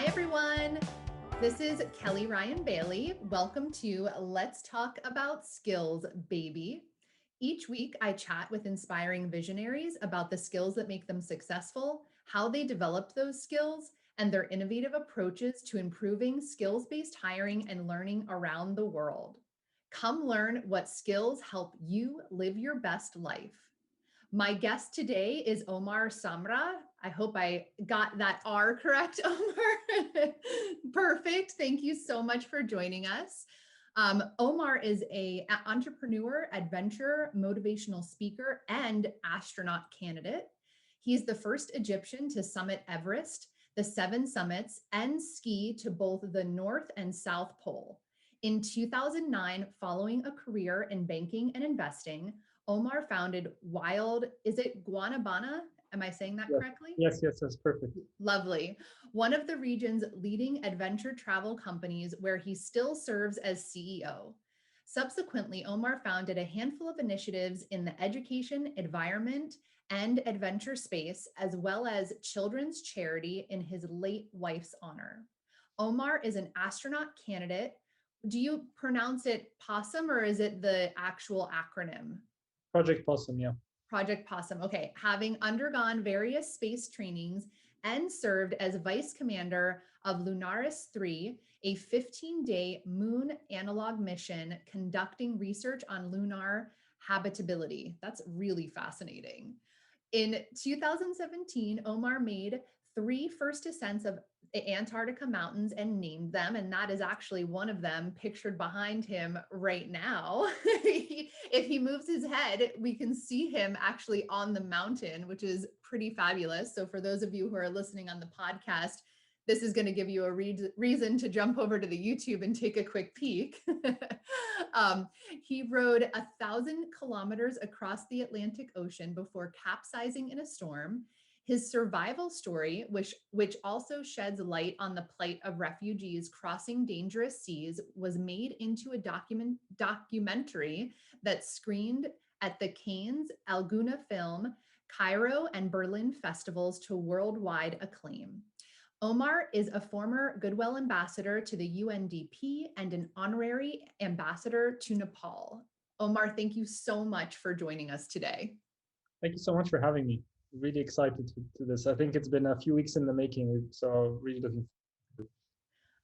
Hi, everyone. This is Kelly Ryan Bailey. Welcome to Let's Talk About Skills, baby. Each week, I chat with inspiring visionaries about the skills that make them successful, how they developed those skills, and their innovative approaches to improving skills-based hiring and learning around the world. Come learn what skills help you live your best life. My guest today is Omar Samra. I hope I got that R correct, Omar. Perfect. Thank you so much for joining us. Omar is an entrepreneur, adventurer, motivational speaker, and astronaut candidate. He's the first Egyptian to summit Everest, the 7 summits, and ski to both the North and South Pole. In 2009, following a career in banking and investing, Omar founded is it Guanabana? Am I saying that correctly? Yes, that's perfect. Lovely. One of the region's leading adventure travel companies where he still serves as CEO. Subsequently, Omar founded a handful of initiatives in the education, environment, and adventure space, as well as children's charity in his late wife's honor. Omar is an astronaut candidate. Do you pronounce it possum or is it the actual acronym? Project Possum, yeah. Project Possum. Okay. Having undergone various space trainings and served as vice commander of Lunaris 3, a 15-day moon analog mission conducting research on lunar habitability. That's really fascinating. In 2017, Omar made 3 first ascents of the Antarctica mountains and named them. And that is actually one of them pictured behind him right now. If he moves his head, we can see him actually on the mountain, which is pretty fabulous. So for those of you who are listening on the podcast, this is going to give you a reason to jump over to the YouTube and take a quick peek. He rode 1,000 kilometers across the Atlantic Ocean before capsizing in a storm. His survival story, which also sheds light on the plight of refugees crossing dangerous seas, was made into a documentary that screened at the Cannes, Alguna Film, Cairo, and Berlin festivals to worldwide acclaim. Omar is a former Goodwill ambassador to the UNDP and an honorary ambassador to Nepal. Omar, thank you so much for joining us today. Thank you so much for having me. Really excited to this. I think it's been a few weeks in the making, so really looking forward.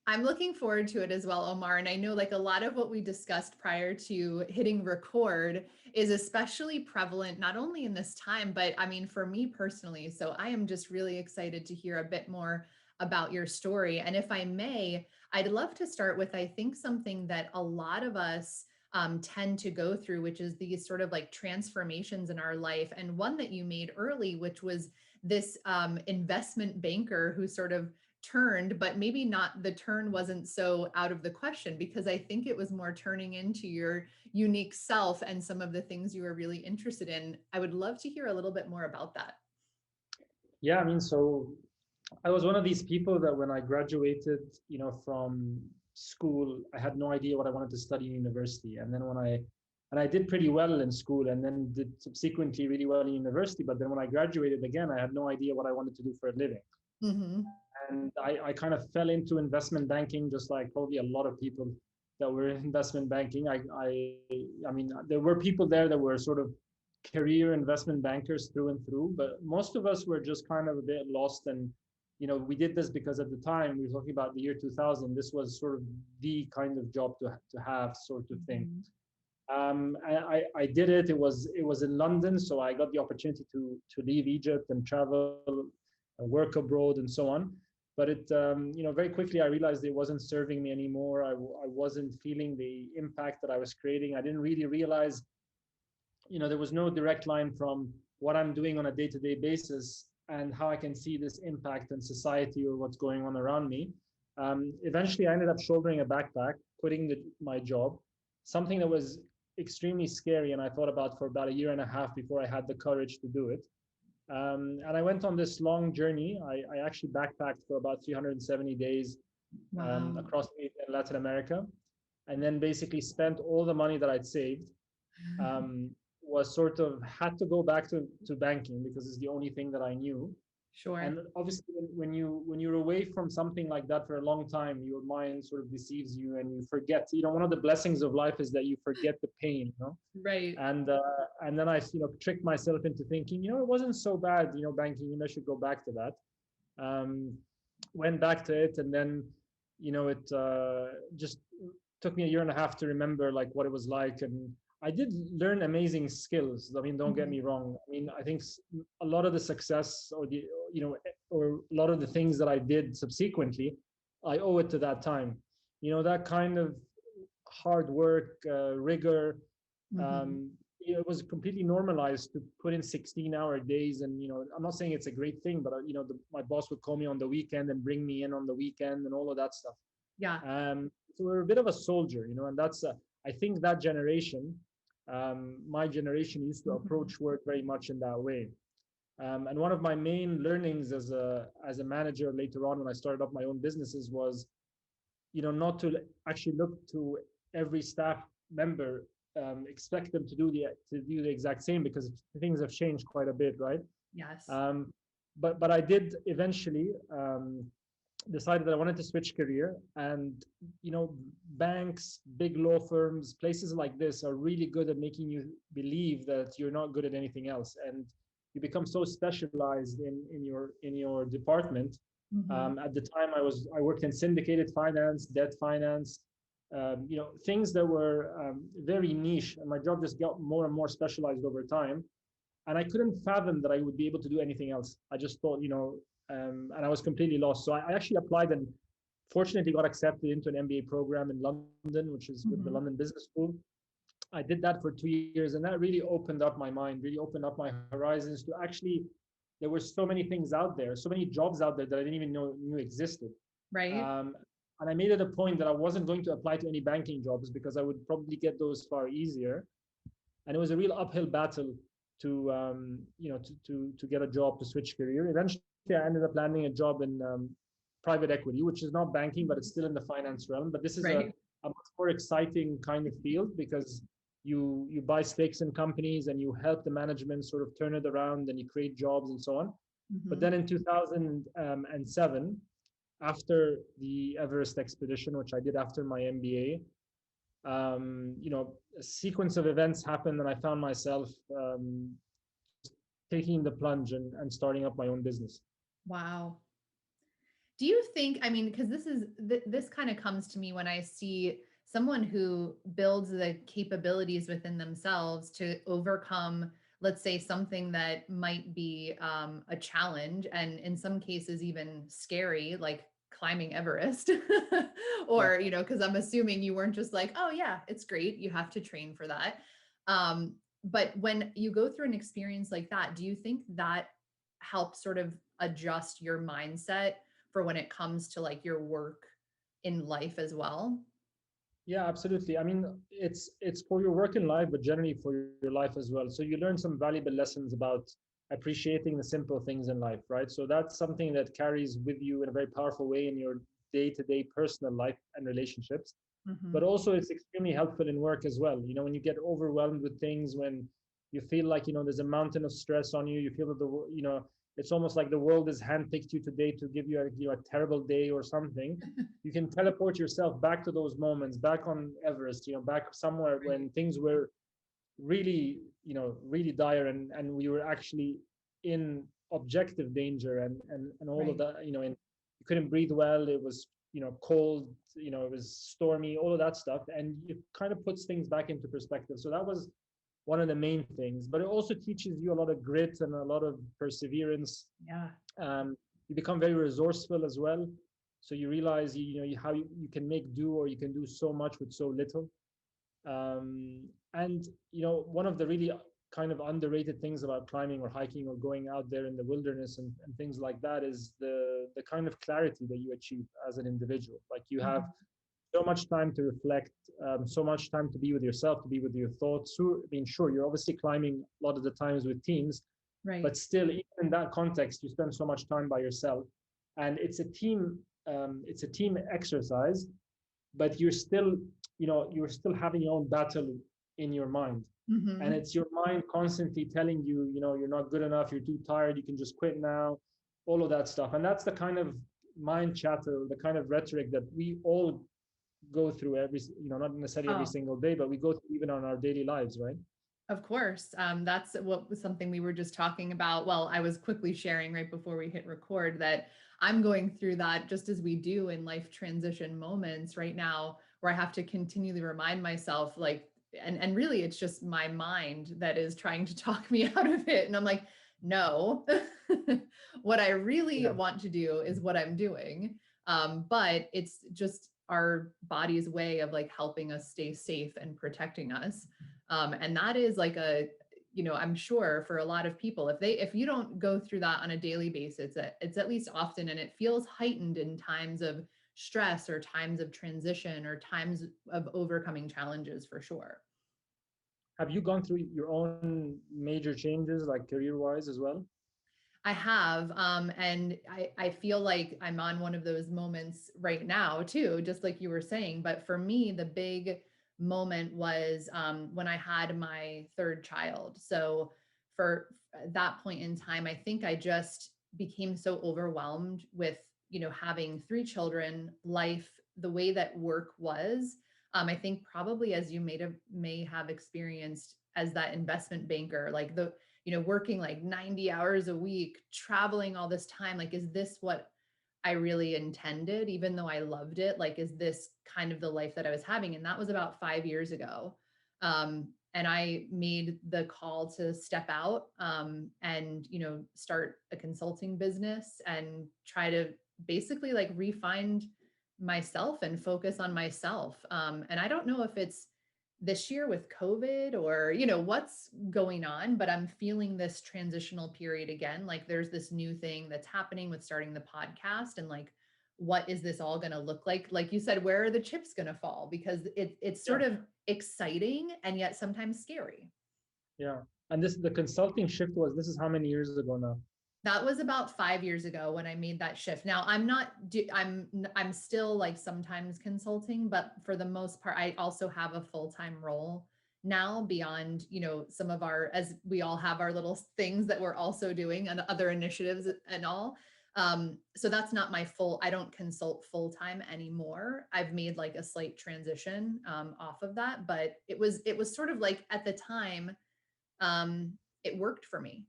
I'm looking forward to it as well, Omar. And I know like a lot of what we discussed prior to hitting record is especially prevalent, not only in this time, but I mean, for me personally. So I am just really excited to hear a bit more about your story. And if I may, I'd love to start with, I think, something that a lot of us tend to go through, which is these sort of like transformations in our life. And one that you made early, which was this investment banker who sort of turned, but maybe not, the turn wasn't so out of the question, because I think it was more turning into your unique self and some of the things you were really interested in. I would love to hear a little bit more about that. Yeah, I mean, so I was one of these people that when I graduated, from school, I had no idea what I wanted to study in university. And then I did pretty well in school and then did subsequently really well in university. But then when I graduated again, I had no idea what I wanted to do for a living. Mm-hmm. And I kind of fell into investment banking, just like probably a lot of people that were in investment banking. I mean, there were people there that were sort of career investment bankers through and through, but most of us were just kind of a bit lost. And we did this because at the time we were talking about the year 2000. This was sort of the kind of job to have, sort of thing. I did it. It was in London, so I got the opportunity to leave Egypt and travel, work abroad, and so on. But it, very quickly I realized it wasn't serving me anymore. I wasn't feeling the impact that I was creating. I didn't really realize, there was no direct line from what I'm doing on a day-to-day basis and how I can see this impact in society or what's going on around me. Eventually, I ended up shouldering a backpack, quitting my job, something that was extremely scary, and I thought about for about a year and a half before I had the courage to do it. And I went on this long journey. I actually backpacked for about 370 days. Wow. Across Asia and Latin America, and then basically spent all the money that I'd saved. Was sort of had to go back to banking because it's the only thing that I knew. Sure. And obviously, when you're away from something like that for a long time, your mind sort of deceives you, and you forget. One of the blessings of life is that you forget the pain. Right. And then I tricked myself into thinking, it wasn't so bad. Banking. I should go back to that. Um, Went back to it, and then it just took me a year and a half to remember like what it was like. And I did learn amazing skills. I mean, don't get Mhm. me wrong. I mean, I think a lot of the success, or or a lot of the things that I did subsequently, I owe it to that time. That kind of hard work, rigor. Mhm. It was completely normalized to put in 16-hour days. And I'm not saying it's a great thing, but my boss would call me on the weekend and bring me in on the weekend and all of that stuff. Yeah. So we're a bit of a soldier, and that's I think that generation, my generation, used to Mhm. approach work very much in that way. And one of my main learnings as a manager later on, when I started up my own businesses, was not to actually look to every staff member, expect them to do the exact same, because things have changed quite a bit, right? Yes. um, but I did eventually decided that I wanted to switch career. And banks, big law firms, places like this are really good at making you believe that you're not good at anything else, and you become so specialized in your department. Mhm. At the time, I worked in syndicated finance, debt finance, things that were very niche, and my job just got more and more specialized over time. And I couldn't fathom that I would be able to do anything else. I just thought, and I was completely lost. So I actually applied, and fortunately got accepted into an MBA program in London, which is with the London Mhm. Business School. I did that for 2 years, and that really opened up my mind, really opened up my horizons to actually, there were so many things out there, so many jobs out there that I didn't even know knew existed. Right. Um, and I made it a point that I wasn't going to apply to any banking jobs, because I would probably get those far easier. And it was a real uphill battle to get a job, to switch career. Eventually, I ended up landing a job in private equity, which is not banking, but it's Mhm. still in the finance realm. But this is Right. a much more exciting kind of field, because you buy stakes in companies, and you help the management sort of turn it around, and you create jobs and so on. But Mhm. then in 2007, after the Everest expedition, which I did after my MBA, a sequence of events happened, and I found myself just taking the plunge and starting up my own business. Wow. Do you think, I mean, because this kind of comes to me when I see someone who builds the capabilities within themselves to overcome, let's say, something that might be a challenge, and in some cases even scary, like climbing Everest, Yeah. or because I'm assuming you weren't just like, oh yeah, it's great, you have to train for that. Um, but when you go through an experience like that, do you think that helps sort of adjust your mindset for when it comes to like your work in life as well? Yeah, absolutely. I mean, it's for your work in life, but generally for your life as well. So you learn some valuable lessons about appreciating the simple things in life, right? So that's something that carries with you in a very powerful way in your day-to-day personal life and relationships. But Mhm. also, it's extremely helpful in work as well. When you get overwhelmed with things, when you feel like there's a mountain of stress on you, you feel that it's almost like the world has handpicked you today to give you a terrible day or something. You can teleport yourself back to those moments, back on Everest, back somewhere Right. when things were really, really dire, and we were actually in objective danger, and all of Right. that, and you couldn't breathe well. It was, cold, it was stormy, all of that stuff, and it kind of puts things back into perspective. So that was one of the main things. But it also teaches you a lot of grit and a lot of perseverance. Yeah. You become very resourceful as well. So you realize how you can make do, or you can do so much with so little. And one of the really kind of underrated things about climbing or hiking or going out there in the wilderness and things like that is the kind of clarity that you achieve as an individual. Like, you have Mhm. so much time to reflect, so much time to be with yourself, to be with your thoughts. So, I mean, sure, you're obviously climbing a lot of the times with teams, Right. but still, even in that context, you spend so much time by yourself, and it's a team exercise, but you're still having your own battle in your mind. And Mhm. it's your mind constantly telling you, you're not good enough, you're too tired, you can just quit now, all of that stuff. And that's the kind of mind chatter, the kind of rhetoric that we all go through every, not necessarily every Oh, single day, but we go through even on our daily lives, right? of course. That's what was something we were just talking about. Well, I was quickly sharing right before we hit record that I'm going through that just as we do in life transition moments right now, where I have to continually remind myself, like, and really it's just my mind that is trying to talk me out of it. And I'm like, no, what I really Yeah. want to do is what I'm doing. But it's just our body's way of like helping us stay safe and protecting us. And that is like I'm sure for a lot of people, if you don't go through that on a daily basis, it's at least often, and it feels heightened in times of stress or times of transition or times of overcoming challenges for sure. Have you gone through your own major changes, like career-wise as well? I have, and I feel like I'm on one of those moments right now too, just like you were saying. But for me, the big moment was when I had my third child. So for that point in time, I think I just became so overwhelmed with, having three children, life, the way that work was. I think probably as you may have experienced as that investment banker, like working like 90 hours a week, traveling all this time. Like, is this what I really intended? Even though I loved it, like, is this kind of the life that I was having? And that was about 5 years ago. And I made the call to step out and, start a consulting business and try to basically like re-find myself and focus on myself. And I don't know if it's this year with COVID or, what's going on, but I'm feeling this transitional period again. Like there's this new thing that's happening with starting the podcast and like, what is this all going to look like? Like you said, where are the chips going to fall? Because it's Yeah. sort of exciting and yet sometimes scary. Yeah. And the consulting shift this is how many years ago now? That was about 5 years ago when I made that shift. Now I'm not, I'm still like sometimes consulting, but for the most part, I also have a full-time role now beyond, some of our, as we all have our little things that we're also doing and other initiatives and all. So that's not I don't consult full-time anymore. I've made like a slight transition off of that, but it was sort of like at the time, it worked for me.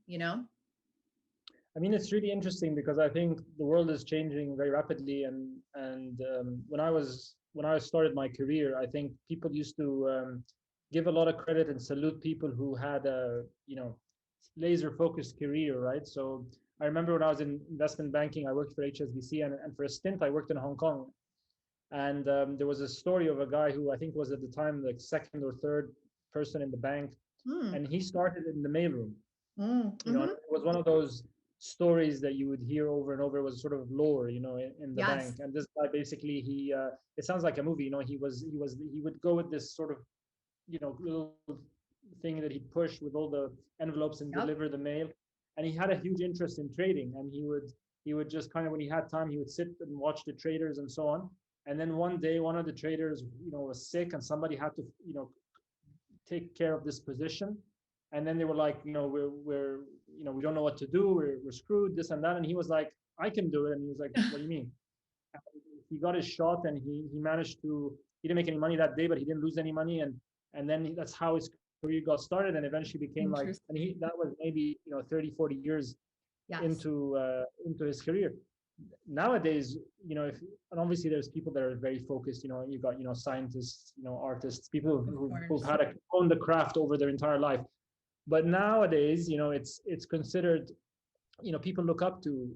I mean, it's really interesting because I think the world is changing very rapidly, and when I started my career, I think people used to give a lot of credit and salute people who had a laser focused career, right? So I remember when I was in investment banking, I worked for HSBC, and for a stint, I worked in Hong Kong, and there was a story of a guy who I think was at the time the second or third person in the bank, Mm, and he started in the mailroom. And mhm. it was one of those stories that you would hear over and over. It was sort of lore, in the Yes. bank. And this guy basically, it sounds like a movie. He would go with this sort of, little thing that he'd push with all the envelopes and Yep. deliver the mail. And he had a huge interest in trading, and he would just kind of, when he had time, he would sit and watch the traders and so on. And then one day, one of the traders, was sick, and somebody had to, take care of this position. And then they were like, we don't know what to do. We're screwed, this and that. And he was like, I can do it. And he was like, what do you mean? And he got his shot, and he managed to, he didn't make any money that day, but he didn't lose any money. And then that's how his career got started, and eventually became like, and Interesting. that was maybe, 30, 40 years Yes. into his career. Nowadays, if, and obviously there's people that are very focused, you've got, scientists, artists, people Of who've course. had to own the craft over their entire life. But nowadays, it's considered, people look up to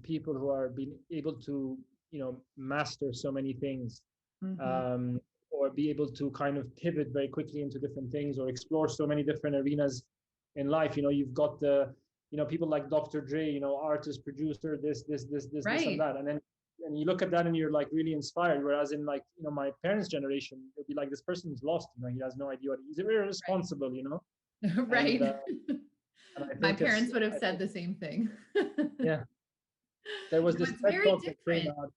people who are being able to, master so many things, Hmm. um, or be able to kind of pivot very quickly into different things, or explore so many different arenas in life. You've got people like Dr. Dre, artist, producer, this, and Right. that. And you look at that and you're like really inspired. Whereas in, like, my parents' generation, it'd be like, this person's lost, he has no idea he's irresponsible. Right. And Right. and I My think parents would have said the same thing. yeah, there was No, this it's TED very talk that came different. out.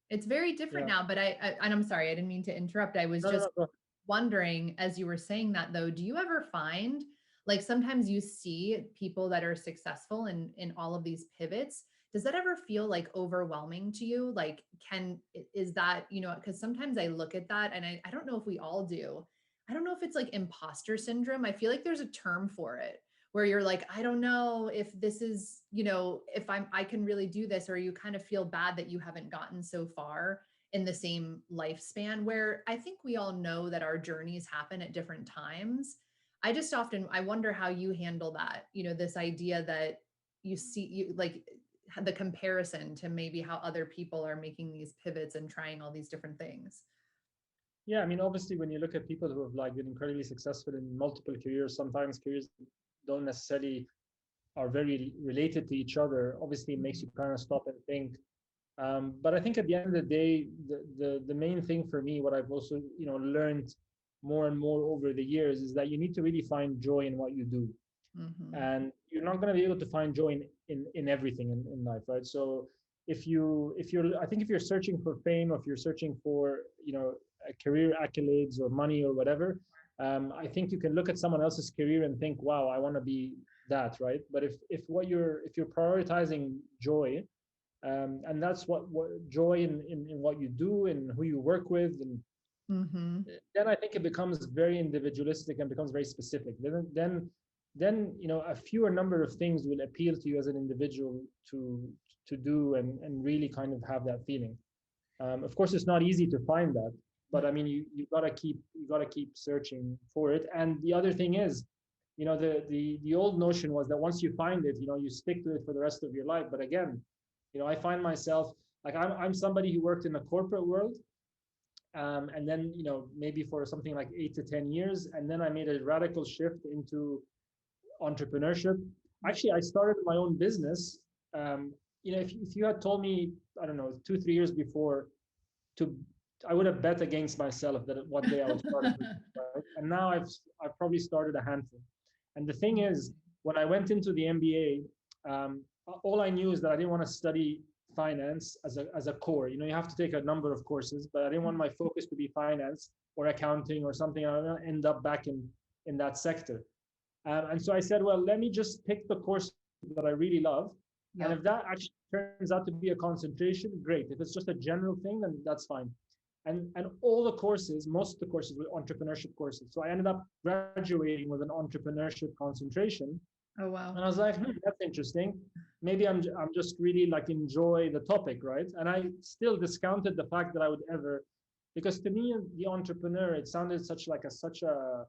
It's very different Yeah. now, but and I'm sorry, I didn't mean to interrupt. I was No, no, just no, go. wondering, as you were saying that though, do you ever find Like sometimes you see people that are successful in all of these pivots. Does that ever feel like overwhelming to you? Like, is that, because sometimes I look at that and I don't know if we all do. I don't know if it's like imposter syndrome. I feel like there's a term for it where you're like, I don't know if this is, if I can really do this, or you kind of feel bad that you haven't gotten so far in the same lifespan, where I think we all know that our journeys happen at different times. I wonder how you handle that, this idea that you like the comparison to maybe how other people are making these pivots and trying all these different things. Yeah, I mean, obviously, when you look at people who have like been incredibly successful in multiple careers, sometimes careers don't necessarily are very related to each other. Obviously, it makes you kind of stop and think. But I think at the end of the day, the main thing for me, what I've also learned more and more over the years, is that you need to really find joy in what you do, Mm-hmm. and you're not going to be able to find joy in everything in life, right? So if you're I think if you're searching for fame, or if you're searching for career accolades or money or whatever, I think you can look at someone else's career and think, wow, I want to be that, right? But if you're prioritizing joy, and that's what joy in what you do and who you work with, and Mm-hmm. then I think it becomes very individualistic and becomes very specific. Then a fewer number of things will appeal to you as an individual to do, and really kind of have that feeling. Of course, it's not easy to find that, but I mean, you gotta keep searching for it. And the other thing is, the old notion was that once you find it, you stick to it for the rest of your life. But again, I find myself like I'm somebody who worked in the corporate world, and then maybe for something like 8 to 10 years, and then I made a radical shift into entrepreneurship. Actually, I started my own business. If you had told me, I don't know, 2 3 years before, to I would have bet against myself that one day I would start a business, right? And now I've probably started a handful. And the thing is, when I went into the MBA, all I knew is that I didn't want to study finance as a core. You have to take a number of courses, but I didn't want my focus to be finance or accounting or something. I don't know, end up back in that sector. And so I said, well, let me just pick the course that I really love. And Yep. if that actually turns out to be a concentration, great. If it's just a general thing, then that's fine. And all the courses, most of the courses were entrepreneurship courses. So I ended up graduating with an entrepreneurship concentration. Oh, wow. And I was like, that's interesting. Maybe I'm just really like enjoy the topic, right? And I still discounted the fact that I would ever, because to me, the entrepreneur, it sounded such a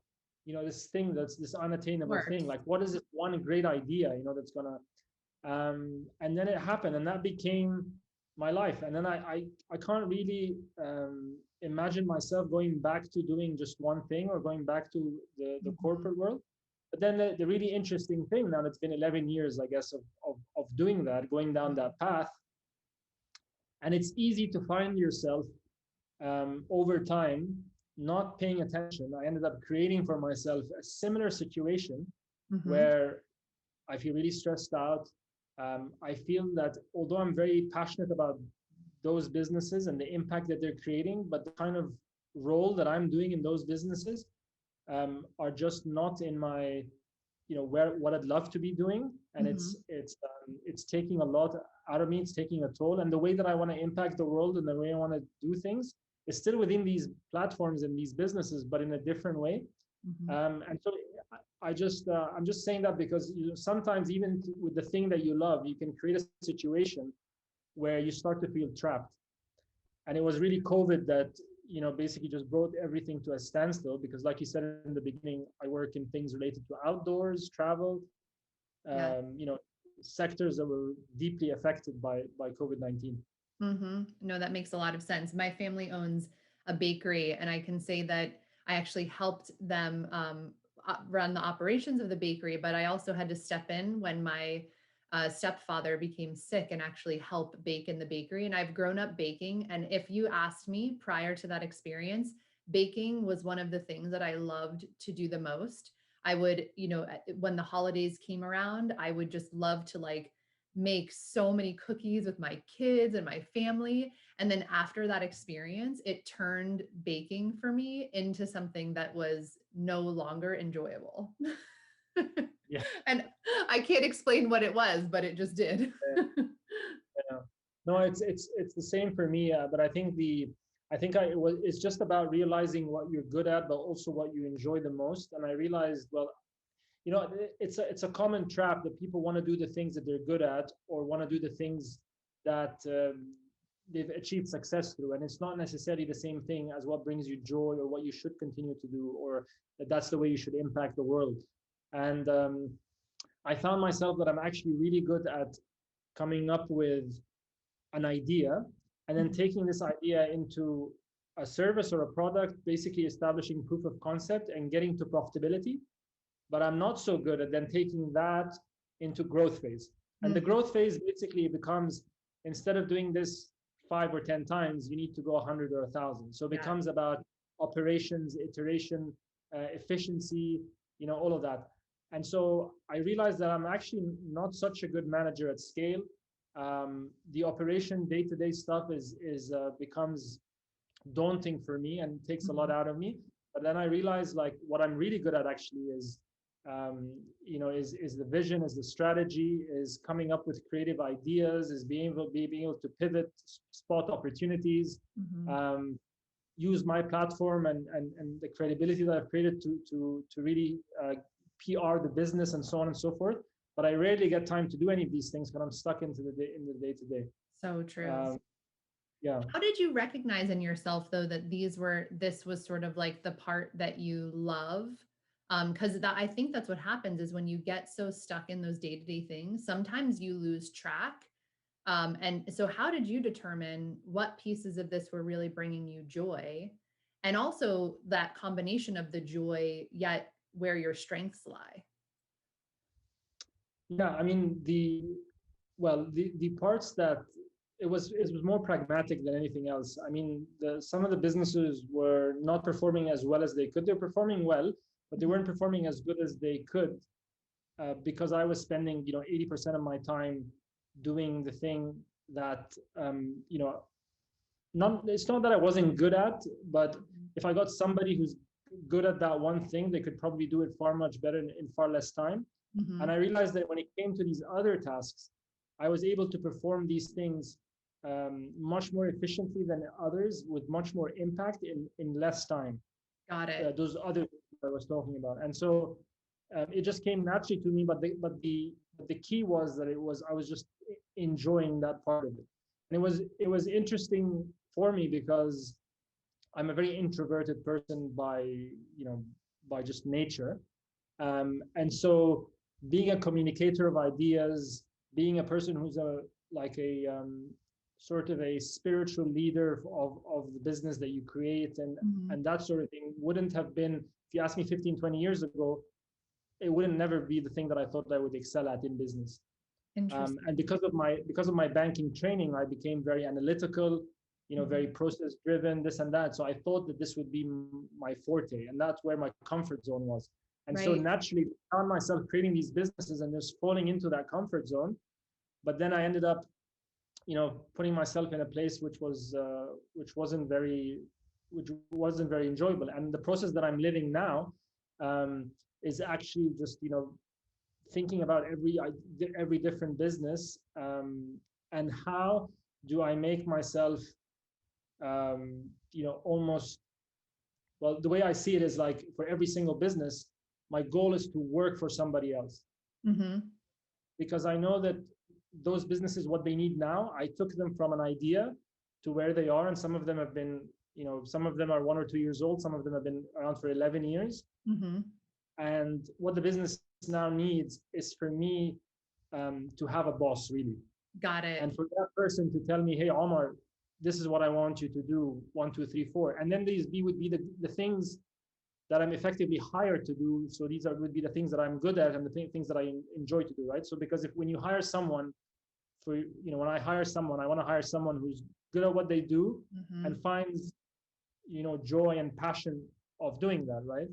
this thing that's this unattainable thing. Works. Like, what is this one great idea, that's gonna and then it happened, and that became my life. And then I can't really imagine myself going back to doing just one thing, or going back to the Mm-hmm. corporate world. But then the really interesting thing, now it's been 11 years, I guess, of doing that, going down that path, and it's easy to find yourself over time not paying attention. I ended up creating for myself a similar situation Mm-hmm. where I feel really stressed out. I feel that although I'm very passionate about those businesses and the impact that they're creating, but the kind of role that I'm doing in those businesses are just not in my, where what I'd love to be doing, and Mm-hmm. it's taking a lot out of me. It's taking a toll, and the way that I want to impact the world and the way I want to do things is still within these platforms and these businesses, but in a different way. Mm-hmm. And so I'm just saying that because sometimes even with the thing that you love, you can create a situation where you start to feel trapped. And it was really COVID that basically just brought everything to a standstill, because like you said in the beginning, I work in things related to outdoors, travel, Yeah. sectors that were deeply affected by COVID-19. Mm-hmm. No, that makes a lot of sense. My family owns a bakery, and I can say that I actually helped them run the operations of the bakery, but I also had to step in when my stepfather became sick and actually help bake in the bakery. And I've grown up baking. And if you asked me prior to that experience, baking was one of the things that I loved to do the most. I would, when the holidays came around, I would just love to like make so many cookies with my kids and my family. And then after that experience, it turned baking for me into something that was no longer enjoyable. Yeah. And I can't explain what it was, but it just did. Yeah. No, it's the same for me. But it's just about realizing what you're good at, but also what you enjoy the most. And I realized, well, it's a common trap that people want to do the things that they're good at, or want to do the things that they've achieved success through, and it's not necessarily the same thing as what brings you joy, or what you should continue to do, or that's the way you should impact the world. And I found myself that I'm actually really good at coming up with an idea, and then taking this idea into a service or a product, basically establishing proof of concept and getting to profitability. But I'm not so good at then taking that into growth phase. And the Mm, growth phase basically becomes, instead of doing this 5 or 10 times, you need to go 100 or 1,000. So it yeah. becomes about operations, iteration, efficiency, all of that. And so I realized that I'm actually not such a good manager at scale. The operation day-to-day stuff is becomes daunting for me and takes a lot Mhm. out of me. But then I realized, like, what I'm really good at actually is the vision, is the strategy, is coming up with creative ideas, is being able to pivot, spot opportunities, Mhm. um, use my platform and the credibility that I've created to really PR the business and so on and so forth. But I rarely get time to do any of these things because I'm stuck into the day in the day to day. So true. Yeah. How did you recognize in yourself though that this was sort of like the part that you love? Because that I think that's what happens is when you get so stuck in those day-to-day things, sometimes you lose track. And so how did you determine what pieces of this were really bringing you joy? And also that combination of the joy, yet where your strengths lie. Yeah, I mean the parts that it was more pragmatic than anything else. I mean, some of the businesses were not performing as well as they could. They're performing well, but they Mhm. weren't performing as good as they could, because I was spending 80% of my time doing the thing that not it's not that I wasn't good at, but if I got somebody who's good at that one thing, they could probably do it far much better in far less time. And Mhm. I realized that when it came to these other tasks, I was able to perform these things much more efficiently than others, with much more impact in less time. Got it. Those other things I was talking about, and so it just came naturally to me. But the key was that I was just enjoying that part of it, and it was interesting for me because I'm a very introverted person by just nature. And so being a communicator of ideas, being a person who's sort of a spiritual leader of the business that you create, Mhm. and that sort of thing wouldn't have been, if you asked me 15, 20 years ago, it wouldn't never be the thing that I thought I would excel at in business. And Interesting. because of my banking training, I became very analytical, very Mhm. process driven, this and that. So I thought that this would be my forte, and that's where my comfort zone was. And so Right. naturally, I found myself creating these businesses and just falling into that comfort zone. But then I ended up, putting myself in a place which wasn't very enjoyable. And the process that I'm living now um, is actually just, thinking about every different business, and how do I make myself, almost, well, the way I see it is like, for every single business, my goal is to work for somebody else, Mhm. because I know that those businesses, what they need now, I took them from an idea to where they are, and some of them have been, some of them are 1 or 2 years old, some of them have been around for 11 years. Mhm. And what the business now needs is for me to have a boss, really, Got it. and for that person to tell me, hey, Omar, this is what I want you to do, 1, 2, 3, 4. And then would be the things that I'm effectively hired to do. So these would be the things that I'm good at, and the things that I enjoy to do, right? So because when you hire someone, when I hire someone, I want to hire someone who's good at what they do and Mhm. finds, joy and passion of doing that, right?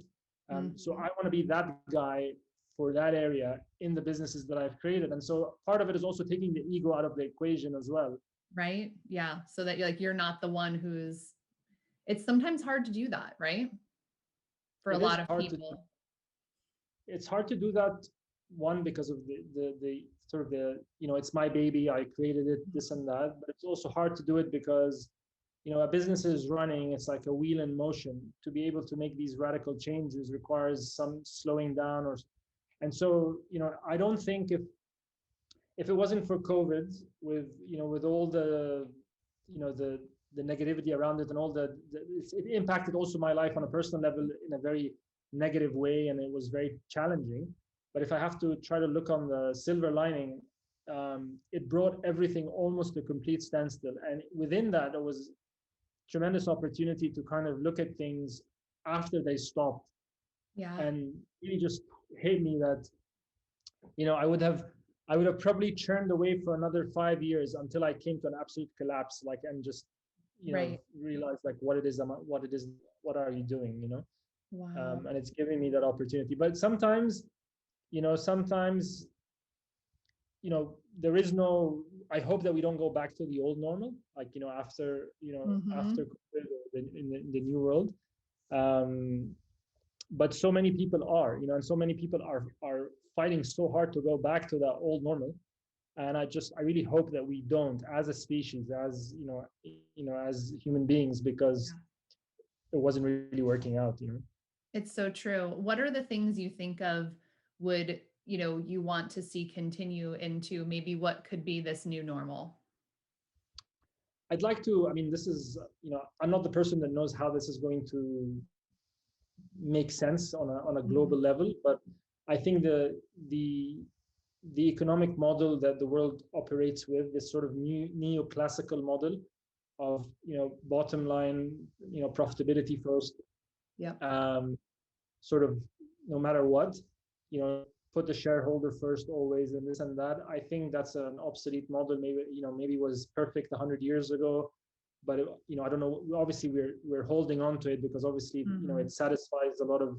So I Mhm. want to be that guy for that area in the businesses that I've created. And so part of it is also taking the ego out of the equation as well. Right? Yeah. So that you're not the one who's it's sometimes hard to do that, right? For a It is lot of hard to do. people. it's hard to do that, one, because of the sort of the, it's my baby, I created it, this and that. But it's also hard to do it because, a business is running, it's like a wheel in motion. To be able to make these radical changes requires some slowing down. And so, I don't think, if it wasn't for COVID, with, with all the, the negativity around it, and all it impacted also my life on a personal level in a very negative way, and it was very challenging. But if I have to try to look on the silver lining, it brought everything almost to a complete standstill. And within that, there was tremendous opportunity to kind of look at things after they stopped, Yeah. and really just hit me that, I would have probably churned away for another 5 years until I came to an absolute collapse, like, and just, Right. realize like what it is, what are you doing, Wow. and it's giving me that opportunity. But sometimes, sometimes, there is no, I hope that we don't go back to the old normal, like, after, Mm-hmm. after COVID, or in the new world. Um, but so many people are, and so many people are fighting so hard to go back to that old normal. And I really hope that we don't, as a species, as, as human beings, because Yeah. it wasn't really working out. It's so true. What are the things you think of would, you want to see continue into maybe what could be this new normal? I'd like to, I mean, this is, I'm not the person that knows how this is going to make sense on a Mhm. global level, but I think the the economic model that the world operates with, this sort of new neoclassical model of, bottom line, profitability first, Yep. um, sort of, no matter what, put the shareholder first always, and this and that. I think that's an obsolete model. Maybe, maybe it was perfect 100 years ago, but I don't know. Obviously, we're holding on to it because obviously, Mhm. it satisfies a lot of,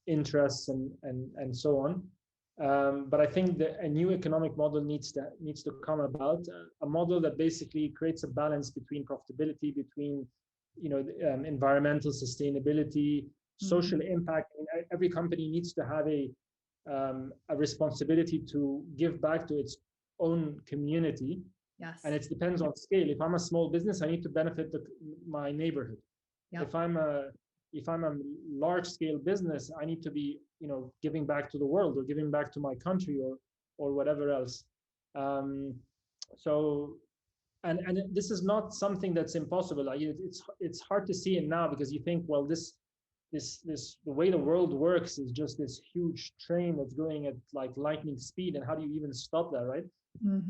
interests and so on. But I think that a new economic model needs to come about, a model that basically creates a balance between profitability, between, environmental sustainability, social Mhm. impact. I mean, every company needs to have a responsibility to give back to its own community, and Yes. it depends on scale. If I'm a small business, I need to benefit my neighborhood. Yep. If I'm a large scale business, I need to be, giving back to the world, or giving back to my country, or whatever else. Um, so, and this is not something that's impossible. Like, it's hard to see it now, because you think, well, this the way the world works is just this huge train that's going at like lightning speed, and how do you even stop that, right?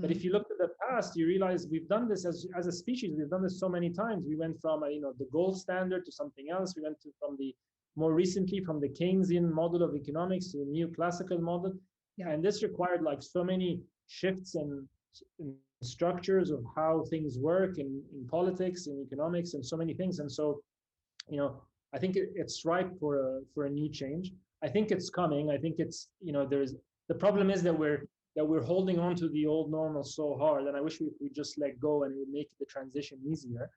But Mhm. if you look at the past, you realize we've done this as a species. We've done this so many times. We went from the gold standard to something else. We went to from the more recently from the Keynesian model of economics to the neoclassical model, Yep. and this required like so many shifts in structures of how things work in politics, in economics, and so many things. And so, I think it's ripe for a new change. I think it's coming. I think it's, there's the problem is that we're holding on to the old normal so hard, and I wish we just let go, and it would make the transition easier.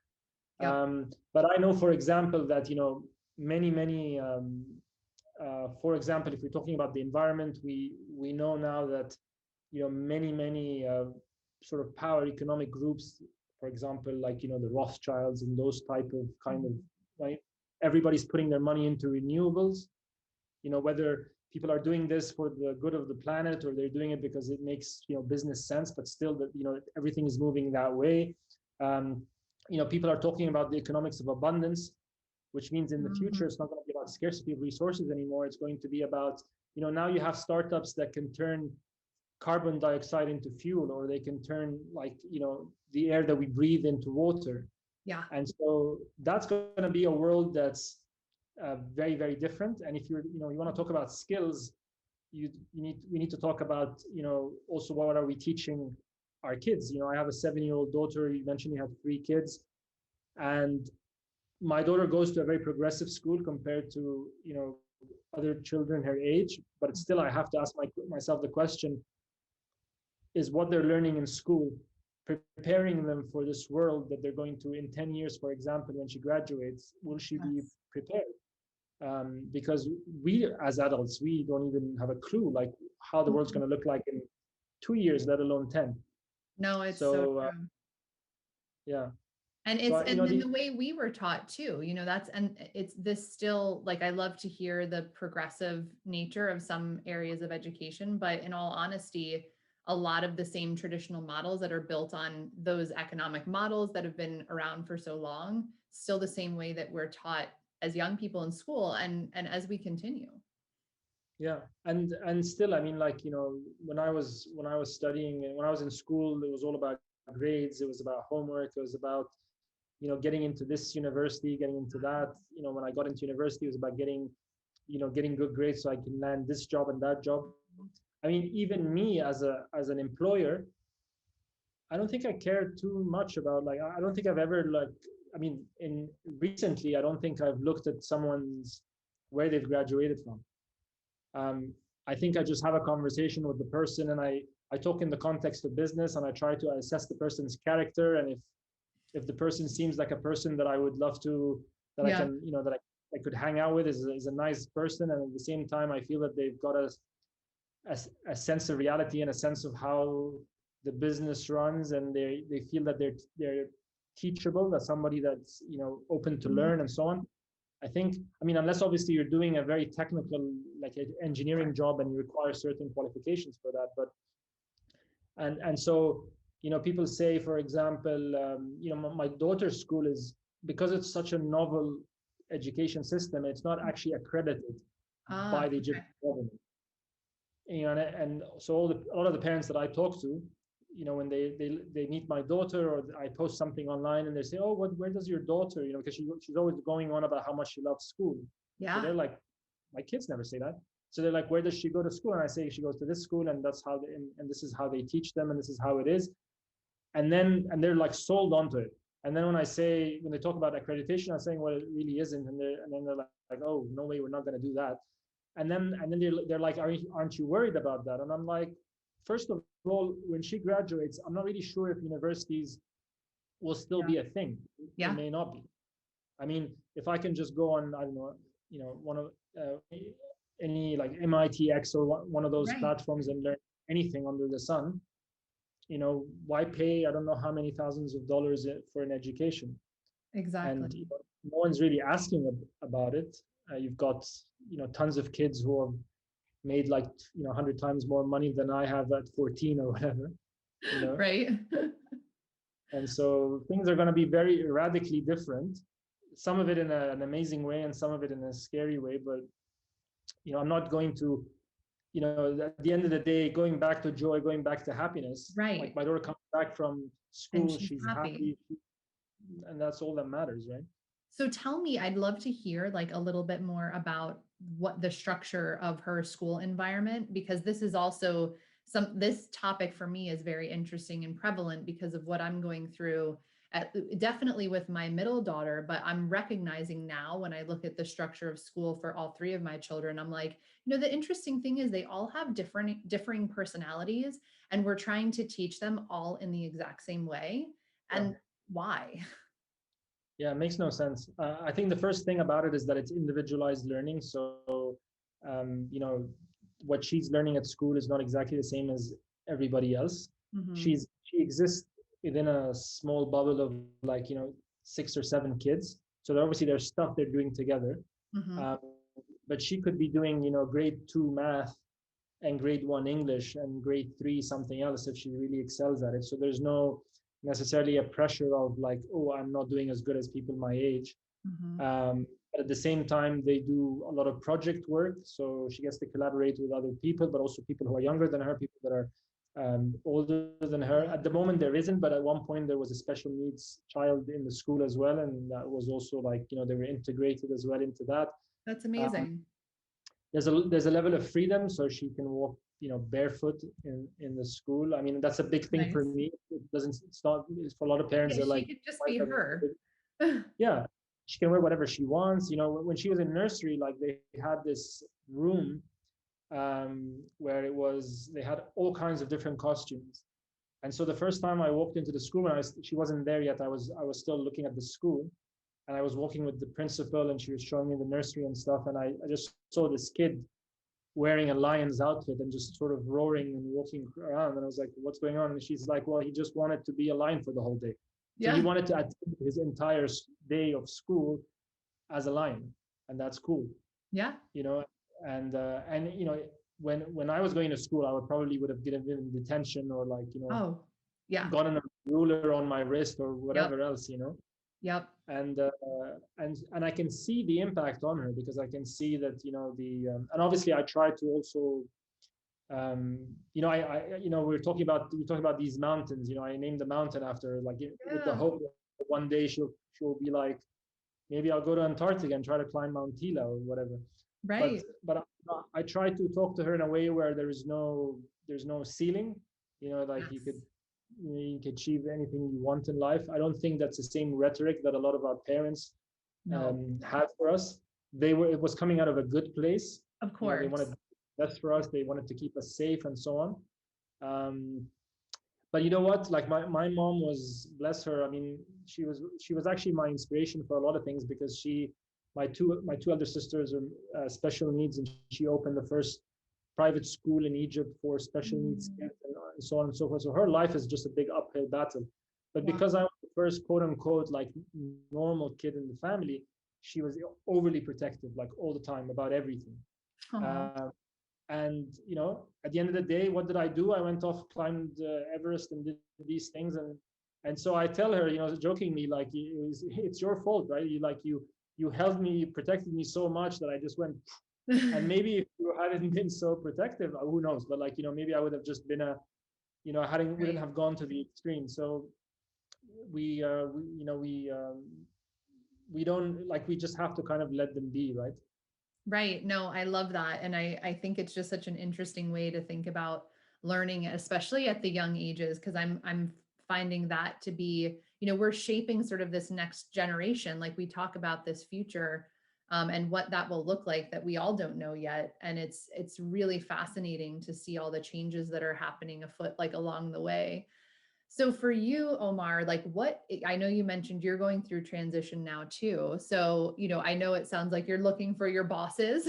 Yep. But I know, for example, that, many for example, if we're talking about the environment, we know now that, many sort of power economic groups, for example, like, the Rothschilds and those type of kind of, Mhm. right, everybody's putting their money into renewables, whether people are doing this for the good of the planet, or they're doing it because it makes, business sense, but still, that, everything is moving that way. um, People are talking about the economics of abundance, which means in the future Mhm. it's not going to be about scarcity of resources anymore. It's going to be about, now you have startups that can turn carbon dioxide into fuel, or they can turn, like, the air that we breathe into water. Yeah. And so that's going to be a world that's very, very different. And if you want to talk about skills, we need to talk about, also what are we teaching our kids. I have a 7-year-old daughter. You mentioned you have 3 kids, and my daughter goes to a very progressive school compared to, other children her age. But still, I have to ask myself the question: is what they're learning in school preparing them for this world that they're going to in 10 years, for example, when she graduates? Will she be Yes. prepared? because we as adults, we don't even have a clue like how the world's Mhm. going to look like in 2 years, let alone 10. No, it's so So true. yeah, And so it's I, and then the way we were taught too, that's and it's this still like I love to hear the progressive nature of some areas of education, but in all honesty, a lot of the same traditional models that are built on those economic models that have been around for so long, still the same way that we're taught as young people in school and as we continue. yeah, and still, I mean, like, when I was studying and when I was in school, it was all about grades, it was about homework, it was about getting into this university, getting into that. When I got into university, it was about getting good grades so I can land this job and that job. I mean, even me as an employer, I don't think I care too much about, like, I don't think I've ever, like, I mean, in recently, I don't think I've looked at someone's where they've graduated from. um, I think I just have a conversation with the person, and I talk in the context of business, and I try to assess the person's character, and if the person seems like a person that I would love to, that I Yeah. can, that I could hang out with, is a nice person, and at the same time I feel that they've got a sense of reality and a sense of how the business runs, and they feel that they're teachable, that somebody that's open to Mhm. learn and so on. I mean, unless obviously you're doing a very technical, like an engineering job, and you require certain qualifications for that. But and so people say, for example, my daughter's school is, because it's such a novel education system, it's not actually accredited by Ah, the okay. Egyptian government. And so a lot of the parents that I talk to, when they meet my daughter, or I post something online, and they say, oh, where does your daughter, because she's always going on about how much she loves school. So Yeah, they're like, my kids never say that. So they're like, where does she go to school? And I say she goes to this school, and that's how and this is how they teach them, and this is how it is. And they're like sold onto it. And then when they talk about accreditation, I'm saying, well, it really isn't. And then they're like, oh, no way, we're not going to do that. And then they're like, aren't you worried about that? And I'm like, first of all, when she graduates, I'm not really sure if universities will still yeah, be a thing. They yeah. may not be. I mean, if I can just go on, I don't know, one of any like MITx or one of those Right. platforms and learn anything under the sun, why pay I don't know how many thousands of dollars for an education? Exactly. And no one's really asking about it. You've got tons of kids who have made like 100 times more money than I have at 14 or whatever, you know. Right. And so things are going to be very radically different. Some of it in an amazing way, and some of it in a scary way. But I'm not going to, at the end of the day, going back to joy, going back to happiness. Like Right. my daughter comes back from And school, she's she's happy. happy, and that's all that matters, right? So tell me, I'd love to hear like a little bit more about what the structure of her school environment, because this is also this topic for me is very interesting and prevalent because of what I'm going through definitely with my middle daughter, but I'm recognizing now when I look at the structure of school for all three of my children, I'm like, the interesting thing is they all have differing personalities, and we're trying to teach them all in the exact same way. Yeah. And why? Yeah, it makes no sense. I think the first thing about it is that it's individualized learning. So, what she's learning at school is not exactly the same as everybody else. Mhm. She exists within a small bubble of like 6 or 7 kids. So obviously there's stuff they're doing together. Mhm. Um, but she could be doing grade 2 math and grade 1 English and grade 3 something else if she really excels at it. So there's no necessarily a pressure of like, oh, I'm not doing as good as people my age. Mhm. But at the same time, they do a lot of project work. So she gets to collaborate with other people, but also people who are younger than her, people that are older than her. At the moment, there isn't, but at one point, there was a special needs child in the school as well. And that was also like, they were integrated as well into that. That's Um, amazing. there's a level of freedom, so she can walk barefoot in the school. I mean, that's a big thing for Nice. me. It's not, it's for a lot of parents, Yeah, they're she like, could just why be does her. yeah, she can wear whatever she wants. When she was in nursery, like they had this room where they had all kinds of different costumes. And so the first time I walked into the school, she wasn't there yet. I was still looking at the school. and I was walking with the principal, and she was showing me the nursery and stuff, and I just saw this kid wearing a lion's outfit and just sort of roaring and walking around, and I was like, what's going on? And she's like, well, he just wanted to be a lion for the whole day. So he Yeah. wanted to attend his entire day of school as a lion, and that's cool, Yeah. you know. And you know, when I was going to school, I would have given him detention, or like, you know, Oh, yeah. gotten a ruler on my wrist or Yep. whatever else, you know. Yep. And I can see the impact on her, because I can see that, you know, the and obviously I try to also, you know, you know, we talk about these mountains, you know, I named the mountain after her, like, with the Yeah. hope that one day she'll be like, maybe I'll go to Antarctica and try to climb Mount Tila or whatever. But Right. I try to talk to her in a way where there's no ceiling, you know, like Yes. you can achieve anything you want in life. I don't think that's the same rhetoric that a lot of our parents No, had for us. It was coming out of a good place. of You know, they course. wanted best for us. They wanted to keep us safe and so on. Um, but you know what? Like my mom was, bless her. I mean, she was actually my inspiration for a lot of things, because my two elder sisters are special needs, and she opened the first private school in Egypt for special needs Mm. kids, and so on and so forth. So her life is just a big uphill battle. But Wow. because I was the first quote unquote like normal kid in the family, she was overly protective, like all the time about everything. Oh, Uh, and you know, at the end of the day, what did I do? I went off, climbed Everest, and did these things, and so I tell her, you know, jokingly, like, it's your fault, right? You held me, you protected me so much that I just went. And maybe if you hadn't been so protective, who knows? But like, you know, maybe I would have just been you know, wouldn't right. have gone to the extreme. So you know, we don't, like, we just have to kind of let them be, right? Right. No, I love that. And I think it's just such an interesting way to think about learning, especially at the young ages, because I'm finding that to be, you know, we're shaping sort of this next generation. Like we talk about this future, and what that will look like that we all don't know yet. And it's really fascinating to see all the changes that are happening afoot, like along the way. So for you, Omar, like I know you mentioned you're going through transition now too. So, you know, I know it sounds like you're looking for your bosses,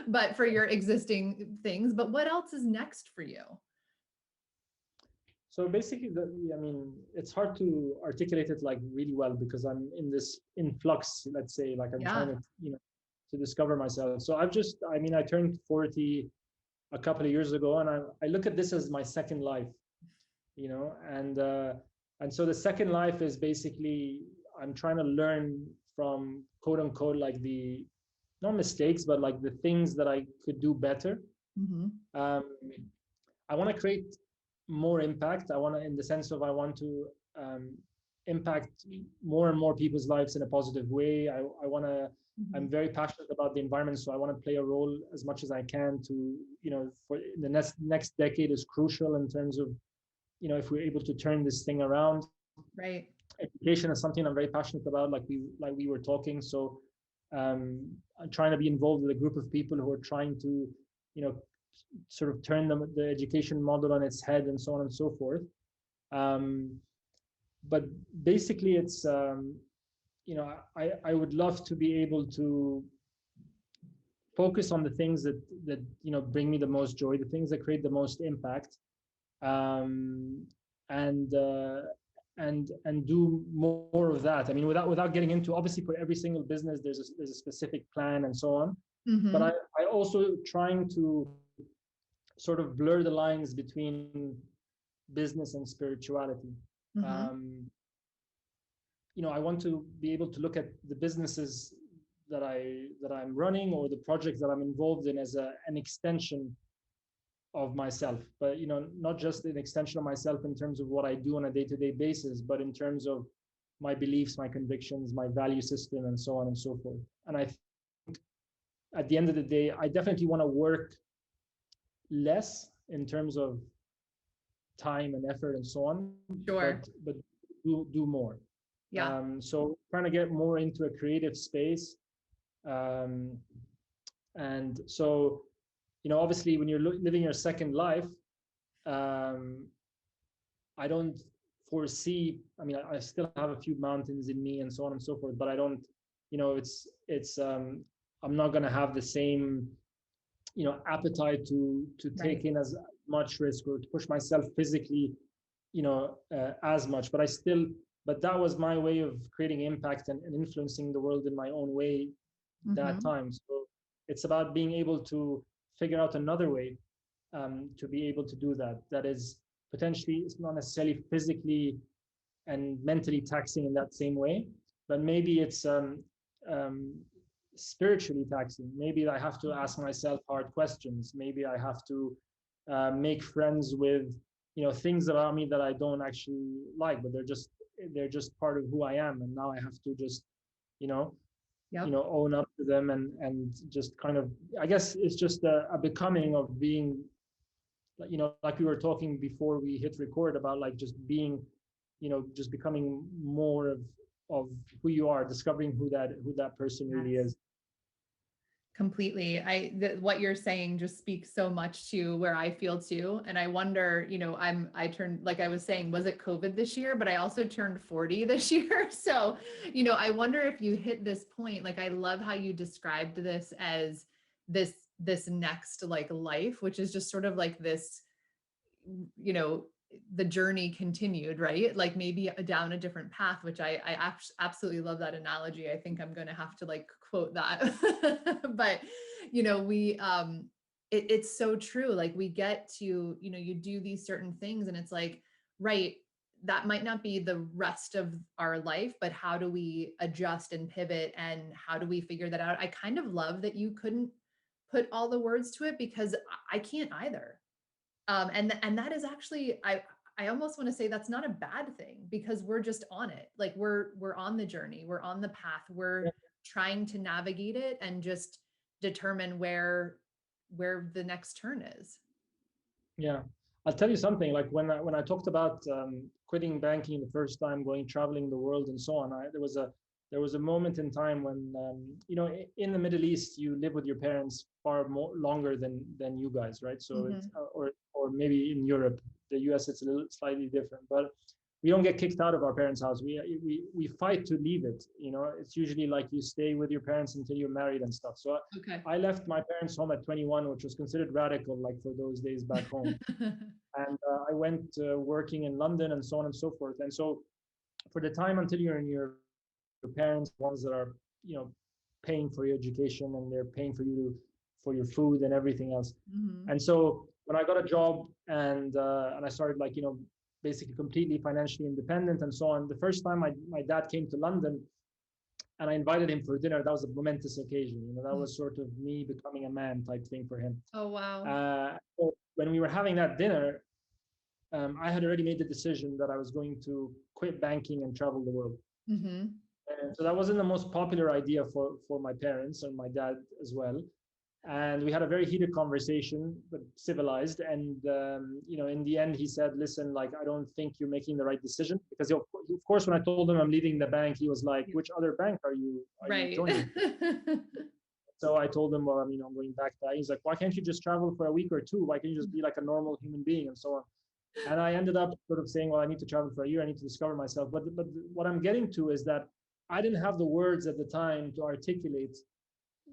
but for your existing things, but what else is next for you? So basically, I mean, it's hard to articulate it like really well, because I'm in this influx, let's say, like I'm trying Yeah. to, you know, to discover myself. So I mean, I turned 40 a couple of years ago, and I look at this as my second life, you know. And so the second life is basically, I'm trying to learn from quote unquote like the, not mistakes, but like the things that I could do better. Hmm. um, I want to create more impact. I want to, in the sense of, I want to impact more and more people's lives in a positive way. I want to, I'm Hmm. very passionate about the environment, so I want to play a role as much as I can to, you know, for the next decade is crucial in terms of, you know, if we're able to turn this thing around. Right. Education is something I'm very passionate about, like we were talking. So I'm trying to be involved with a group of people who are trying to, you know, sort of turn the education model on its head, and so on and so forth. Um, but basically, it's you know, I would love to be able to focus on the things that you know, bring me the most joy, the things that create the most impact, um, and and do more of that. I mean, without getting into, obviously, for every single business, there's a specific plan and so on. But Hmm. I also trying to sort of blur the lines between business and spirituality. Hmm. Um, you know, I want to be able to look at the businesses that I'm running, or the projects that I'm involved in, as an extension of myself. But you know, not just an extension of myself in terms of what I do on a day-to-day basis, but in terms of my beliefs, my convictions, my value system, and so on and so forth. And I think at the end of the day, I definitely want to work less in terms of time and effort and so on, Sure. but do more. Yeah. So trying to get more into a creative space, um, and so, you know, obviously when you're living your second life, um, I don't foresee. I mean, I still have a few mountains in me and so on and so forth, but I don't, it's I'm not going to have the same, appetite to take Right. in as much risk or to push myself physically, as much. But that was my way of creating impact and influencing the world in my own way that Mm-hmm. time. So it's about being able to figure out another way, to be able to do that. That is potentially, it's not necessarily physically and mentally taxing in that same way, but maybe it's um, spiritually taxing. Maybe I have to ask myself hard questions. Maybe I have to make friends with, things about me that I don't actually like, but they're just part of who I am, and now I have to just, you know, Yep. own up to them, and just kind of, I guess it's just a becoming of being, like we were talking before we hit record about, like just being, just becoming more of who you are, discovering who that person really Yes. is. Completely. What you're saying just speaks so much to where I feel too. And I wonder, I turned, like I was saying, was it COVID this year? But I also turned 40 this year. So, I wonder if you hit this point. Like, I love how you described this as this next like life, which is just sort of like this, you know, the journey continued, right? Like maybe down a different path, which I absolutely love that analogy. I think I'm going to have to like quote that. But, it's so true. Like we get to, you do these certain things and it's like, right, that might not be the rest of our life, but how do we adjust and pivot and how do we figure that out? I kind of love that you couldn't put all the words to it because I can't either. And that is actually, I almost want to say that's not a bad thing because we're just on it. Like we're on the journey, we're on the path, we're trying to navigate it and just determine where the next turn is. Yeah, I'll tell you something. Like when I talked about quitting banking the first time, going traveling the world and so on, there was a moment in time when, in the Middle East you live with your parents far more longer than you guys, right? So Mm-hmm. it's or maybe in Europe, the US, it's a little slightly different, but we don't get kicked out of our parents' house. We fight to leave it. It's usually like you stay with your parents until you're married and stuff. So Okay. I left my parents' home at 21, which was considered radical, like for those days back home. And I went working in London and so on and so forth. And so for the time until you're in your parents, ones that are, paying for your education and they're paying for your food and everything else. Mm-hmm. And so when I got a job and I started, like, basically completely financially independent and so on, the first time my dad came to London and I invited him for dinner, that was a momentous occasion. That was sort of me becoming a man type thing for him. Oh, wow. So when we were having that dinner, I had already made the decision that I was going to quit banking and travel the world. Mm-hmm. And so that wasn't the most popular idea for my parents and my dad as well. And we had a very heated conversation, but civilized. And in the end, he said, "Listen, like, I don't think you're making the right decision." Because of course, when I told him I'm leaving the bank, he was like, "Which other bank are you Right. joining?" So I told him, "Well, I'm going back to that." He's like, "Why can't you just travel for a week or two? Why can't you just be like a normal human being and so on?" And I ended up sort of saying, "Well, I need to travel for a year. I need to discover myself." But what I'm getting to is that I didn't have the words at the time to articulate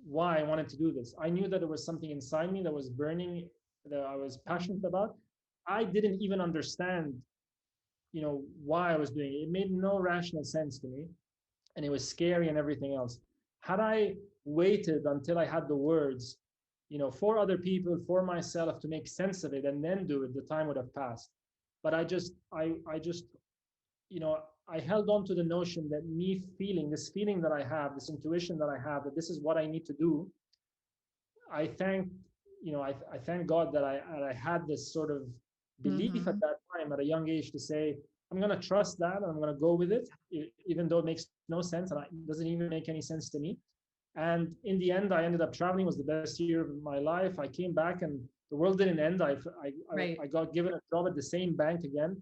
why I wanted to do this. I knew that there was something inside me that was burning, that I was passionate about. I didn't even understand, why I was doing it. It made no rational sense to me, and it was scary and everything else. Had I waited until I had the words, for other people, for myself to make sense of it and then do it, the time would have passed. But I just, you know, I held on to the notion that this feeling that I have, this intuition that I have, that this is what I need to do. I thank, I thank God that I had this sort of belief at Mm-hmm. that time at a young age to say, I'm going to trust that and I'm going to go with it, even though it makes no sense and it doesn't even make any sense to me. And in the end, I ended up traveling. It was the best year of my life. I came back and the world didn't end. Right. I got given a job at the same bank again.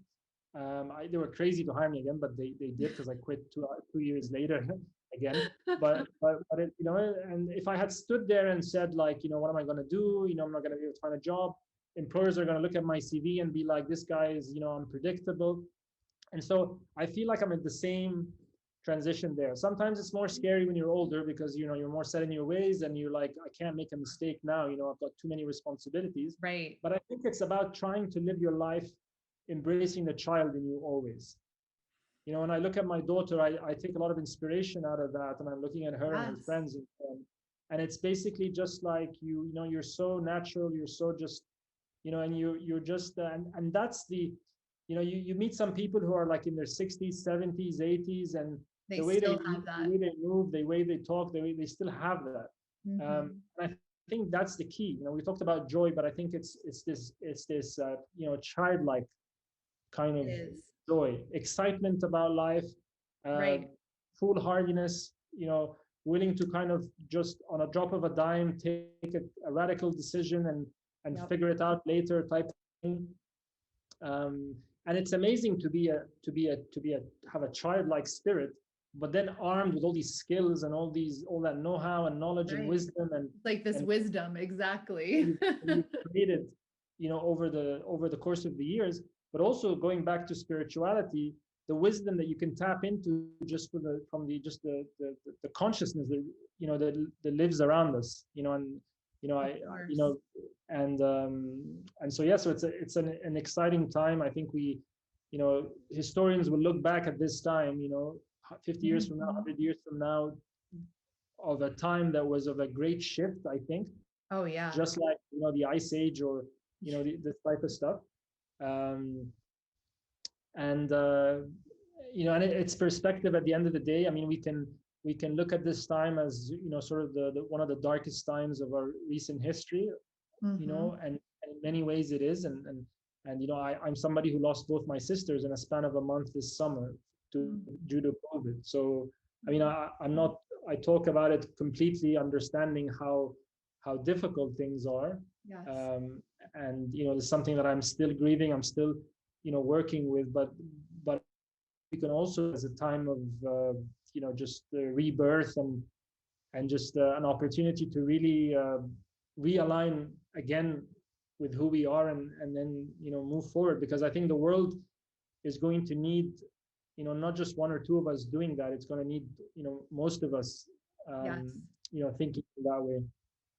They were crazy to hire me again, but they did, because I quit 2 years later again. But it, and if I had stood there and said, like, what am I going to do? I'm not going to be able to find a job. Employers are going to look at my CV and be like, this guy is, unpredictable. And so I feel like I'm at the same transition there. Sometimes it's more scary when you're older because you're more set in your ways and you're like, I can't make a mistake now. I've got too many responsibilities. Right. But I think it's about trying to live your life embracing the child in you always. When I look at my daughter, I take a lot of inspiration out of that, and I'm looking at her and her Yes. friends, and it's basically just like you're so natural, you're so just, and you're just, and that's you meet some people who are like in their 60s, 70s, 80s, and They the way they still eat, have the that. way they move, the way they talk, the way they still have that. Mm-hmm. And I think that's the key. We talked about joy, but I think it's this childlike kind It of is. joy, excitement about life, uh, Right. foolhardiness, willing to kind of just on a drop of a dime take a radical decision and Yep. figure it out later type thing. Um, and it's amazing to have a childlike spirit, but then armed with all these skills and all that know-how and knowledge and Right. wisdom Like this and wisdom, exactly. you've created, over the course of the years. But also going back to spirituality, the wisdom that you can tap into just from the consciousness that lives around us, and Of I course. and so yeah, so it's an exciting time. I think historians will look back at this time, 50 years from now, Mhm. 100 years from now, of a time that was of a great shift, I think, Oh yeah. just like the ice age or this type of stuff. um, and and it's perspective at the end of the day. I mean, we can look at this time as sort of the one of the darkest times of our recent history, Mm-hmm. and in many ways it is. And I'm somebody who lost both my sisters in a span of a month this summer due to COVID. So I mean, I'm not, I talk about it completely understanding how difficult things are. Yes. um, and it's something that I'm still grieving, I'm still working with. But we can also, as a time of just rebirth and just an opportunity to really realign again with who we are, and then move forward, because I think the world is going to need not just one or two of us doing that. It's going to need most of us Yes. thinking that way.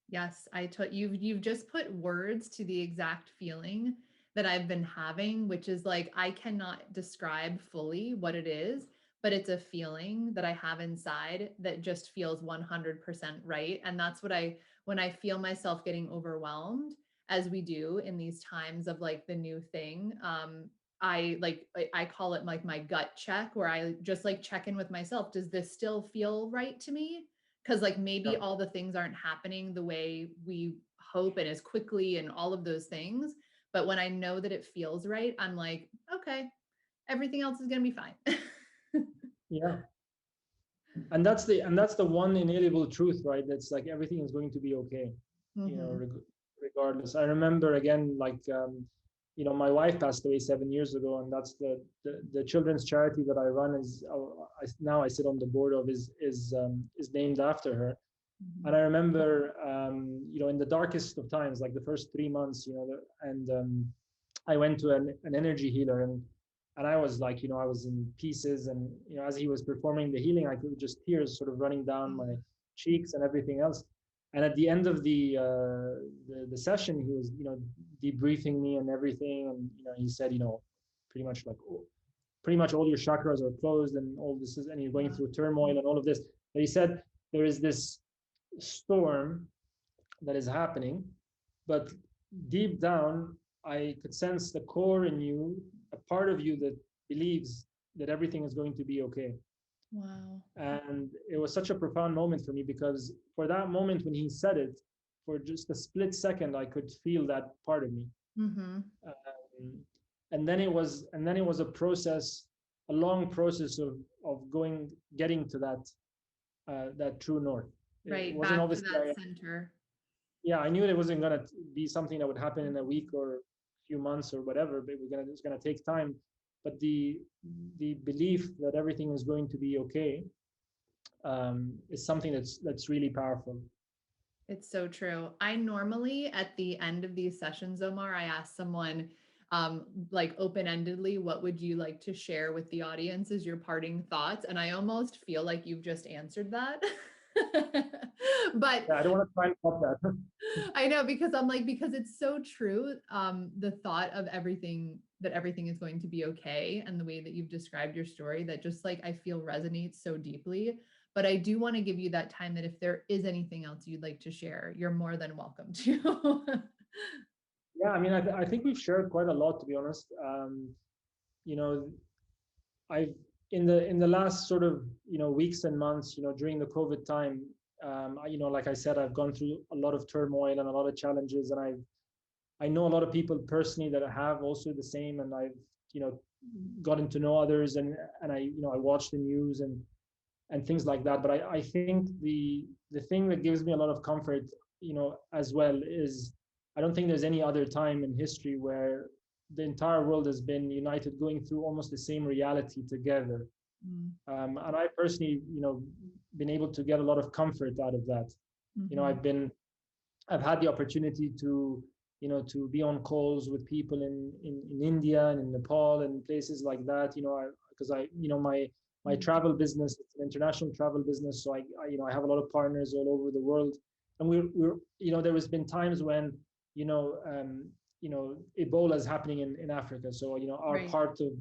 Yes, you've just put words to the exact feeling that I've been having, which is like I cannot describe fully what it is, but it's a feeling that I have inside that just feels 100% right. And that's what when I feel myself getting overwhelmed, as we do in these times of like the new thing, I call it like my gut check, where I just like check in with myself. Does this still feel right to me? Because like maybe Yeah, all the things aren't happening the way we hope and as quickly and all of those things, but when I know that it feels right, I'm like, okay, everything else is going to be fine. yeah. And that's the one inalienable truth, right? That's like everything is going to be okay, you know Hmm. reg- regardless. I remember, again, like my wife passed away 7 years ago, and that's the children's charity that I run is, now I sit on the board of, is named after her. And Hmm. I remember, in the darkest of times, like the first 3 months, and I went to an energy healer, and I was like, I was in pieces, and as he was performing the healing, I could just tears sort of running down my cheeks and everything else. And at the end of the session, he was, debriefing me and everything, and he said, pretty much like, oh, pretty much all your chakras are closed, and all this is, and you're going Wow. through turmoil and all of this. But he said there is this storm that is happening, but deep down, I could sense the core in you, a part of you that believes that everything is going to be okay. Wow. And it was such a profound moment for me, because for that moment when he said it, for just a split second, I could feel that part of me. Hmm. Um, and then it was a process, a long process of getting to that true north. It Right. wasn't Back to obviously, that center. yeah, I knew it wasn't gonna be something that would happen in a week or a few months or whatever, but it's gonna take time. But the belief that everything is going to be okay, is something that's really powerful. It's so true. I normally, at the end of these sessions, Omar, I ask someone, like open-endedly, what would you like to share with the audience as your parting thoughts? And I almost feel like you've just answered that. But Yeah, I don't want to try and cut that. I know, because I'm like, because it's so true. The thought of everything, that everything is going to be okay, and the way that you've described your story, that just like I feel resonates so deeply. But I do want to give you that time that if there is anything else you'd like to share, you're more than welcome to. Yeah, I mean, I think we've shared quite a lot, to be honest. You know, I've in the last sort of weeks and months, during the COVID time, like I said, I've gone through a lot of turmoil and a lot of challenges, and I know a lot of people personally that have also the same, and I've gotten to know others, and I watch the news and things like that. But I think the thing that gives me a lot of comfort, as well, is I don't think there's any other time in history where the entire world has been united, going through almost the same reality together. Mm. And I personally, been able to get a lot of comfort out of that. Mm-hmm. I've had the opportunity to, to be on calls with people in India and in Nepal and places like that. Because my Mm. travel business, it's an international travel business, so I have a lot of partners all over the world, and we're there has been times when you know um, Ebola is happening in Africa, so our Right. part of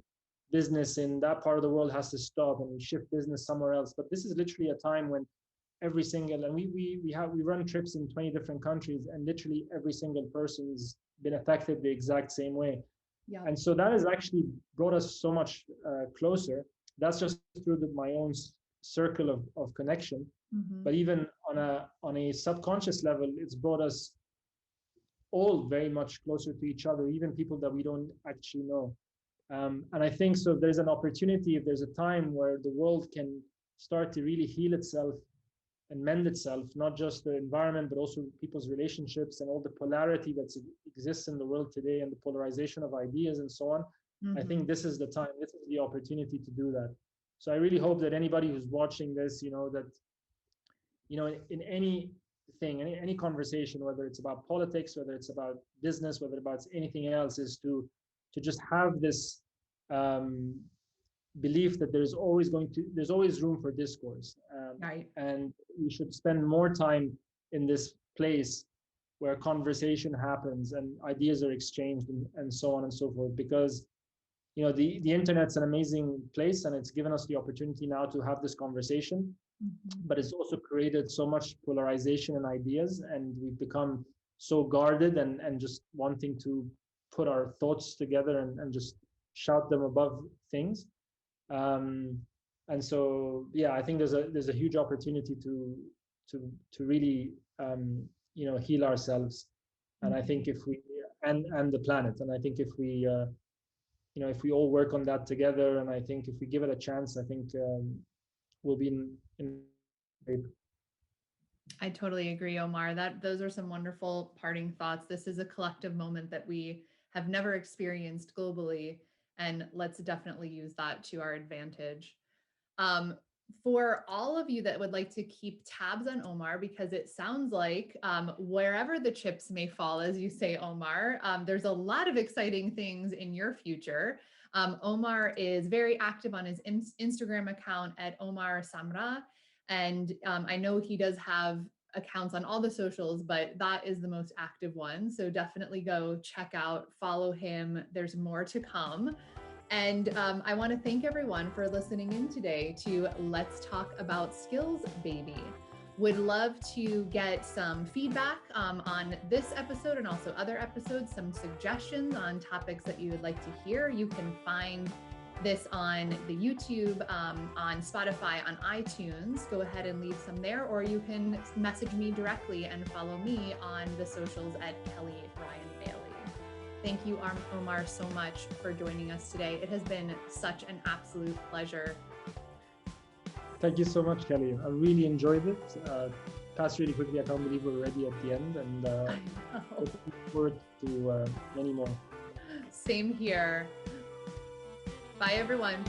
business in that part of the world has to stop and we shift business somewhere else. But this is literally a time when every single, and we run trips in 20 different countries, and literally every single person's been affected the exact same way. Yeah. And so that has actually brought us so much closer. That's just through my own circle of connection. Mm-hmm. But even on a subconscious level, it's brought us all very much closer to each other, even people that we don't actually know. And I think so. If there's an opportunity, if there's a time where the world can start to really heal itself and mend itself, not just the environment, but also people's relationships and all the polarity that exists in the world today and the polarization of ideas and so on. I Mm-hmm. think this is the time, this is the opportunity to do that. So I really hope that anybody who's watching this, that, in anything, any conversation, whether it's about politics, whether it's about business, whether about anything else, is to just have this um, belief that there's always room for discourse, Right. and we should spend more time in this place where conversation happens and ideas are exchanged and so on and so forth, because the internet's an amazing place, and it's given us the opportunity now to have this conversation, Mm-hmm. but it's also created so much polarization in ideas, and we've become so guarded and just wanting to put our thoughts together and just shout them above things. um, and so yeah, I think there's a huge opportunity to really heal ourselves, and I Mm-hmm. think if we and the planet, and I think if we all work on that together, and I think if we give it a chance, I think we'll be in shape. I totally agree, Omar. That those are some wonderful parting thoughts. This is a collective moment that we have never experienced globally, and let's definitely use that to our advantage. Um, for all of you that would like to keep tabs on Omar, because it sounds like wherever the chips may fall, as you say, Omar, there's a lot of exciting things in your future. Omar is very active on his Instagram account at Omar Samra. And I know he does have accounts on all the socials, but that is the most active one. So definitely go check out, follow him. There's more to come. And I want to thank everyone for listening in today to Let's Talk About Skills, Baby. Would love to get some feedback on this episode and also other episodes, some suggestions on topics that you would like to hear. You can find this on the YouTube, on Spotify, on iTunes. Go ahead and leave some there, or you can message me directly and follow me on the socials at Kelly Ryan Bailey. Thank you, Omar, so much for joining us today. It has been such an absolute pleasure. Thank you so much, Kelly. I really enjoyed it. Passed really quickly. I can't believe we're already at the end, and looking forward to many more. Same here. Bye, everyone.